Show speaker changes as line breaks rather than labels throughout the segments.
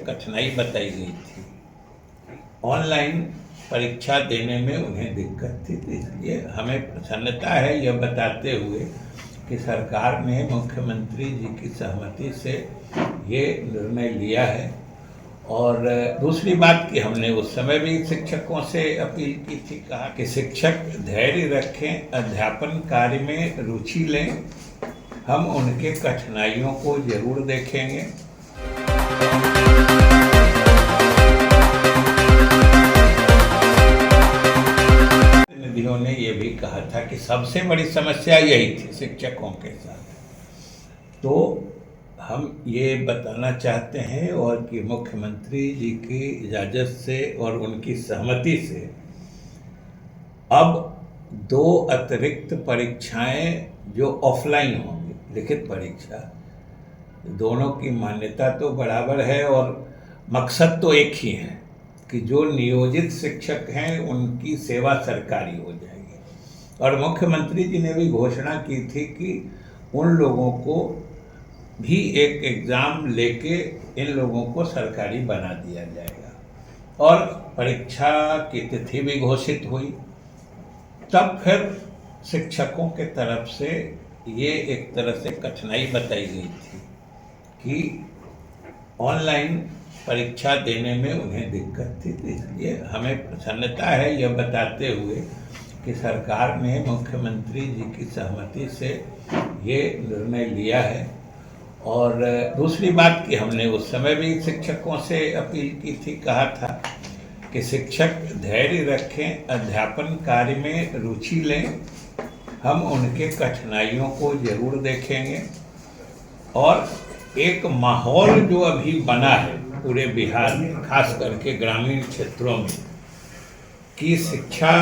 कठिनाई बताई गई थी। ऑनलाइन परीक्षा देने में उन्हें दिक्कत थी, इसलिए हमें प्रसन्नता है यह बताते हुए कि सरकार ने मुख्यमंत्री जी की सहमति से ये निर्णय लिया है। और दूसरी बात कि हमने उस समय भी शिक्षकों से अपील की थी, कहा कि शिक्षक धैर्य रखें, अध्यापन कार्य में रुचि लें, हम उनके कठिनाइयों को जरूर देखेंगे। प्रतिनिधियों ने ये भी कहा था कि सबसे बड़ी समस्या यही थी शिक्षकों के साथ। तो हम ये बताना चाहते हैं और कि मुख्यमंत्री जी की इजाज़त से और उनकी सहमति से अब 2 अतिरिक्त परीक्षाएं जो ऑफलाइन होंगी, लिखित परीक्षा, दोनों की मान्यता तो बराबर है और मकसद तो एक ही है कि जो नियोजित शिक्षक हैं उनकी सेवा सरकारी हो जाएगी। और मुख्यमंत्री जी ने भी घोषणा की थी कि उन लोगों को भी एक एग्ज़ाम लेके इन लोगों को सरकारी बना दिया जाएगा। और परीक्षा की तिथि भी घोषित हुई। तब फिर शिक्षकों के तरफ से ये एक तरह से कठिनाई बताई गई थी कि ऑनलाइन परीक्षा देने में उन्हें दिक्कत थी, इसलिए हमें प्रसन्नता है यह बताते हुए कि सरकार ने मुख्यमंत्री जी की सहमति से ये निर्णय लिया है। और दूसरी बात कि हमने उस समय भी शिक्षकों से अपील की थी, कहा था कि शिक्षक धैर्य रखें, अध्यापन कार्य में रुचि लें, हम उनके कठिनाइयों को जरूर देखेंगे। और एक माहौल जो अभी बना है पूरे बिहार में, खास करके ग्रामीण क्षेत्रों में, कि शिक्षा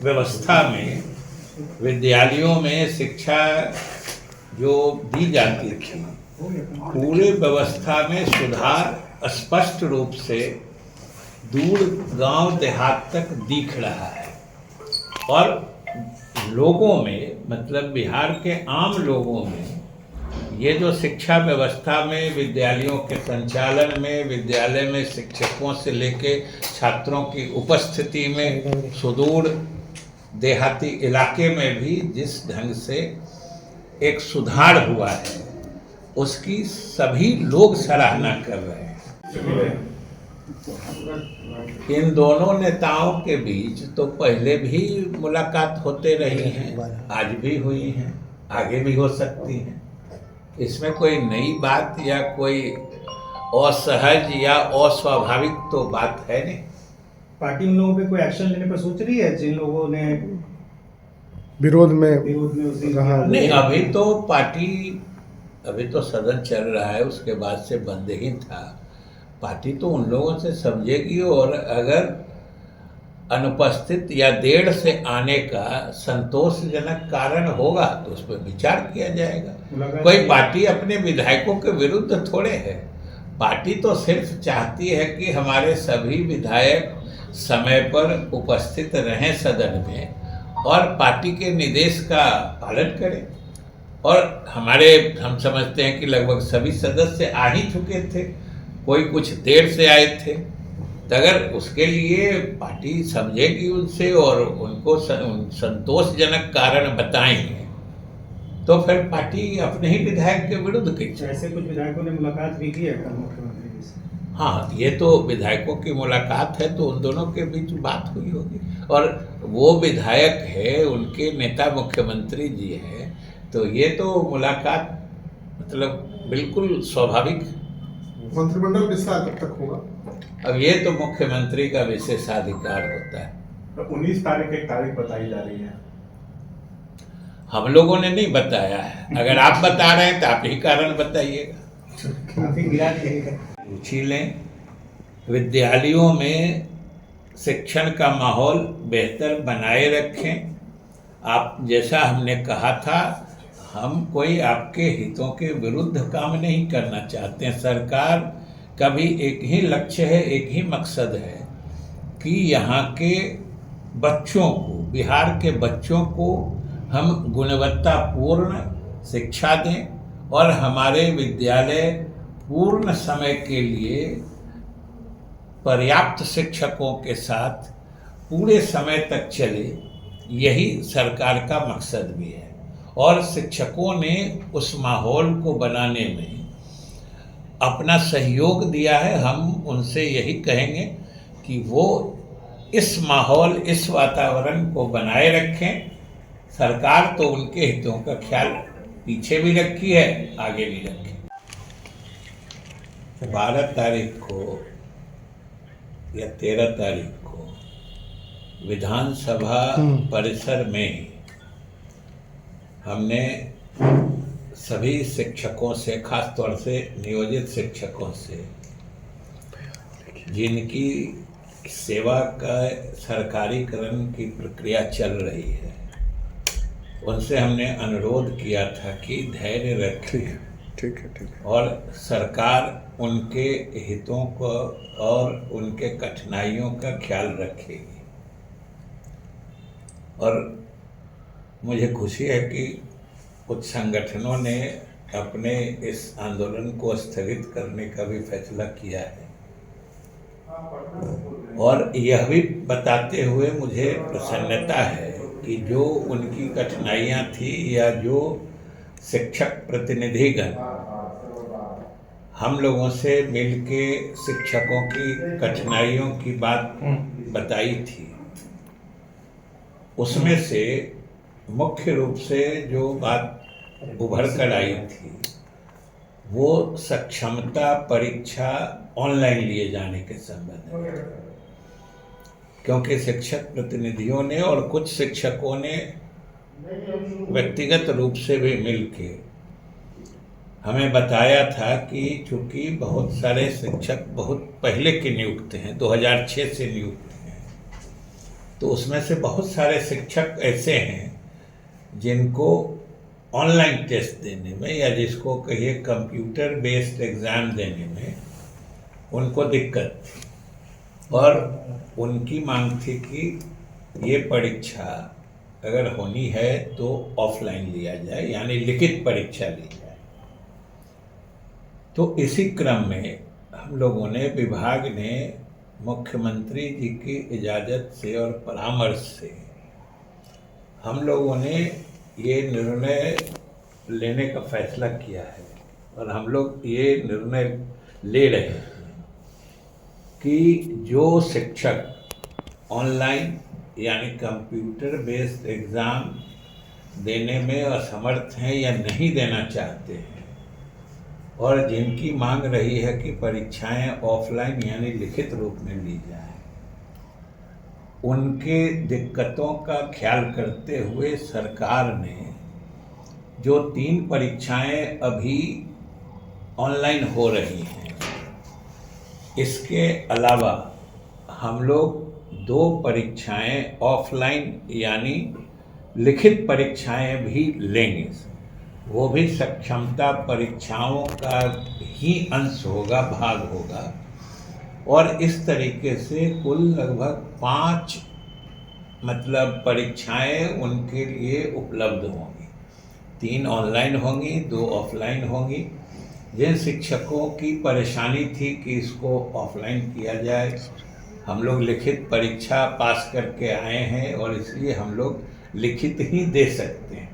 व्यवस्था में, विद्यालयों में शिक्षा जो दी जाती थी, पूरे व्यवस्था में सुधार स्पष्ट रूप से दूर गांव देहात तक दिख रहा है। और लोगों में, मतलब बिहार के आम लोगों में, ये जो शिक्षा व्यवस्था में, विद्यालयों के संचालन में, विद्यालय में शिक्षकों से लेके छात्रों की उपस्थिति में, सुदूर देहाती इलाके में भी जिस ढंग से एक सुधार हुआ है, उसकी सभी लोग सराहना कर रहे हैं। इन दोनों नेताओं के बीच तो पहले भी मुलाकात होते रही हैं, आज भी हुई हैं, आगे भी हो सकती हैं। इसमें कोई नई बात या कोई असहज या अस्वाभाविक तो बात है नहीं।
पार्टी उन लोगों पे कोई एक्शन लेने पर सोच रही है जिन लोगों ने
विरोध में
रहा?
नहीं, अभी तो पार्टी, अभी तो सदन चल रहा है, उसके बाद से बंद ही था। पार्टी तो उन लोगों से समझेगी और अगर अनुपस्थित या देर से आने का संतोषजनक कारण होगा तो उस पर विचार किया जाएगा। कोई पार्टी अपने विधायकों के विरुद्ध थोड़े है। पार्टी तो सिर्फ चाहती है कि हमारे सभी विधायक समय पर उपस्थित रहें सदन में और पार्टी के निर्देश का पालन करें। और हम समझते हैं कि लगभग सभी सदस्य आ ही चुके थे, कोई कुछ देर से आए थे। तो अगर उसके लिए पार्टी समझेगी उनसे और उनको संतोषजनक कारण बताएंगे तो फिर पार्टी अपने ही विधायक के विरुद्ध की।
ऐसे कुछ विधायकों ने मुलाकात भी की है कल मुख्यमंत्री जी से?
हाँ, ये तो विधायकों की मुलाकात है, तो उन दोनों के बीच बात हुई होगी। और वो विधायक है, उनके नेता मुख्यमंत्री जी है, तो ये तो मुलाकात मतलब बिल्कुल स्वाभाविक।
मंत्रिमंडल विस्तार कब तक होगा?
अब ये तो मुख्यमंत्री का विशेषाधिकार होता है।
तो 19 तारीख एक तारीख बताई जा रही है।
हम लोगों ने नहीं बताया है, अगर आप बता रहे हैं तो आप ही कारण बताइएगा। रुचि लें, विद्यालयों में शिक्षण का माहौल बेहतर बनाए रखें। आप जैसा हमने कहा था, हम कोई आपके हितों के विरुद्ध काम नहीं करना चाहते हैं। सरकार का भी एक ही लक्ष्य है, एक ही मकसद है कि यहाँ के बच्चों को, बिहार के बच्चों को हम गुणवत्तापूर्ण शिक्षा दें और हमारे विद्यालय पूर्ण समय के लिए पर्याप्त शिक्षकों के साथ पूरे समय तक चले, यही सरकार का मकसद भी है। और शिक्षकों ने उस माहौल को बनाने में अपना सहयोग दिया है। हम उनसे यही कहेंगे कि वो इस माहौल, इस वातावरण को बनाए रखें। सरकार तो उनके हितों का ख्याल पीछे भी रखी है, आगे भी रखें। 12 तारीख को या 13 तारीख को विधानसभा परिसर में ही हमने सभी शिक्षकों से, खास तौर से नियोजित शिक्षकों से, जिनकी सेवा का सरकारीकरण की प्रक्रिया चल रही है, उनसे हमने अनुरोध किया था कि धैर्य रखें।
ठीक है।
और सरकार उनके हितों को और उनके कठिनाइयों का ख्याल रखेगी। और मुझे खुशी है कि कुछ संगठनों ने अपने इस आंदोलन को स्थगित करने का भी फैसला किया है। और यह भी बताते हुए मुझे प्रसन्नता है कि जो उनकी कठिनाइयाँ थी, या जो शिक्षक प्रतिनिधिगण हम लोगों से मिलके शिक्षकों की कठिनाइयों की बात बताई थी, उसमें से मुख्य रूप से जो बात उभर कर आई थी वो सक्षमता परीक्षा ऑनलाइन लिए जाने के संबंध में। क्योंकि शिक्षक प्रतिनिधियों ने और कुछ शिक्षकों ने व्यक्तिगत रूप से भी मिलके हमें बताया था कि चूंकि बहुत सारे शिक्षक बहुत पहले के नियुक्त हैं, 2006 से नियुक्त हैं, तो उसमें से बहुत सारे शिक्षक ऐसे हैं जिनको ऑनलाइन टेस्ट देने में, या जिसको कहिए कंप्यूटर बेस्ड एग्ज़ाम देने में उनको दिक्कत थी। और उनकी मांग थी कि ये परीक्षा अगर होनी है तो ऑफलाइन लिया जाए, यानी लिखित परीक्षा ली जाए। तो इसी क्रम में हम लोगों ने, विभाग ने मुख्यमंत्री जी की इजाज़त से और परामर्श से हम लोगों ने ये निर्णय लेने का फैसला किया है। और हम लोग ये निर्णय ले रहे हैं कि जो शिक्षक ऑनलाइन यानी कंप्यूटर बेस्ड एग्ज़ाम देने में असमर्थ हैं या नहीं देना चाहते हैं, और जिनकी मांग रही है कि परीक्षाएं ऑफलाइन यानी लिखित रूप में ली जाए, उनके दिक्कतों का ख्याल करते हुए सरकार ने जो 3 परीक्षाएं अभी ऑनलाइन हो रही हैं, इसके अलावा हम लोग 2 परीक्षाएं ऑफलाइन यानी लिखित परीक्षाएं भी लेंगे। वो भी सक्षमता परीक्षाओं का ही अंश होगा, भाग होगा। और इस तरीके से कुल लगभग 5 परीक्षाएं उनके लिए उपलब्ध होंगी। 3 ऑनलाइन होंगी, 2 ऑफलाइन होंगी। जिन शिक्षकों की परेशानी थी कि इसको ऑफलाइन किया जाए, हम लोग लिखित परीक्षा पास करके आए हैं और इसलिए हम लोग लिखित ही दे सकते हैं।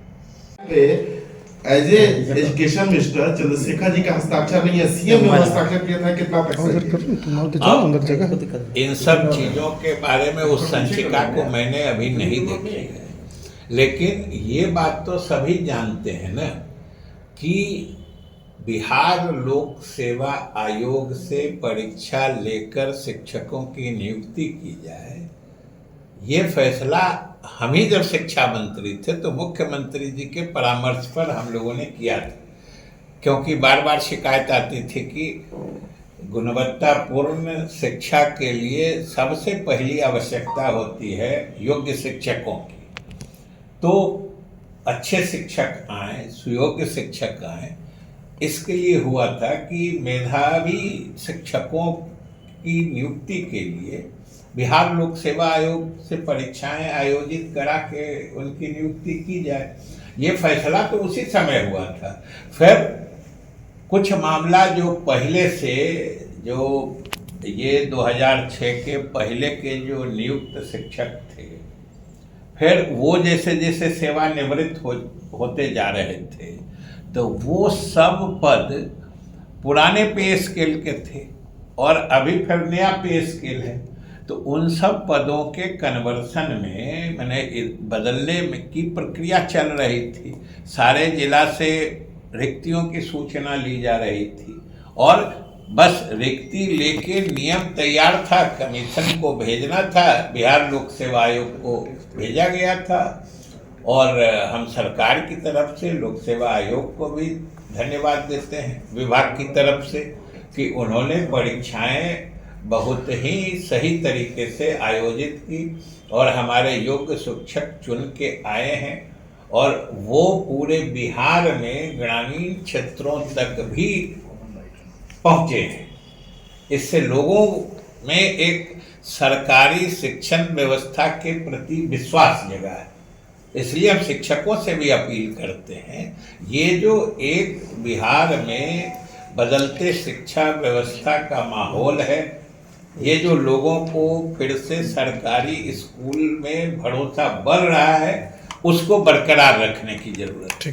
As a education minister Chandrashekhar ji का हस्ताक्षर नहीं है, सीएम ने हस्ताक्षर किया था। कितना
इन सब चीज़ों के बारे में उस संचिका को मैंने अभी नहीं देखी है, लेकिन ये बात तो सभी जानते हैं ना कि बिहार लोक सेवा आयोग से परीक्षा लेकर शिक्षकों की नियुक्ति की जाए, ये फैसला हम ही जब शिक्षा मंत्री थे तो मुख्यमंत्री जी के परामर्श पर हम लोगों ने किया था। क्योंकि बार बार शिकायत आती थी कि गुणवत्तापूर्ण शिक्षा के लिए सबसे पहली आवश्यकता होती है योग्य शिक्षकों की। तो अच्छे शिक्षक आए, सुयोग्य शिक्षक आए, इसके लिए हुआ था कि मेधावी शिक्षकों की नियुक्ति के लिए बिहार लोक सेवा आयोग से परीक्षाएं आयोजित करा के उनकी नियुक्ति की जाए। ये फैसला तो उसी समय हुआ था। फिर कुछ मामला जो पहले से जो ये 2006 के पहले के जो नियुक्त शिक्षक थे, फिर वो जैसे जैसे सेवानिवृत्त होते जा रहे थे, तो वो सब पद पुराने पे स्केल के थे और अभी फिर नया पे स्केल है। तो उन सब पदों के कन्वर्सन में मैंने बदलने में की प्रक्रिया चल रही थी। सारे जिला से रिक्तियों की सूचना ली जा रही थी और बस रिक्ति लेके नियम तैयार था, कमीशन को भेजना था, बिहार लोक सेवा आयोग को भेजा गया था और हम सरकार की तरफ से लोक सेवा आयोग को भी धन्यवाद देते हैं विभाग की तरफ से कि उन्होंने परीक्षाएं बहुत ही सही तरीके से आयोजित की और हमारे योग्य शिक्षक चुन के आए हैं और वो पूरे बिहार में ग्रामीण क्षेत्रों तक भी पहुँचे हैं। इससे लोगों में एक सरकारी शिक्षण व्यवस्था के प्रति विश्वास जगा है। इसलिए हम शिक्षकों से भी अपील करते हैं, ये जो एक बिहार में बदलते शिक्षा व्यवस्था का माहौल है, ये जो लोगों को फिर से सरकारी स्कूल में भरोसा बढ़ रहा है, उसको बरकरार रखने की जरूरत है।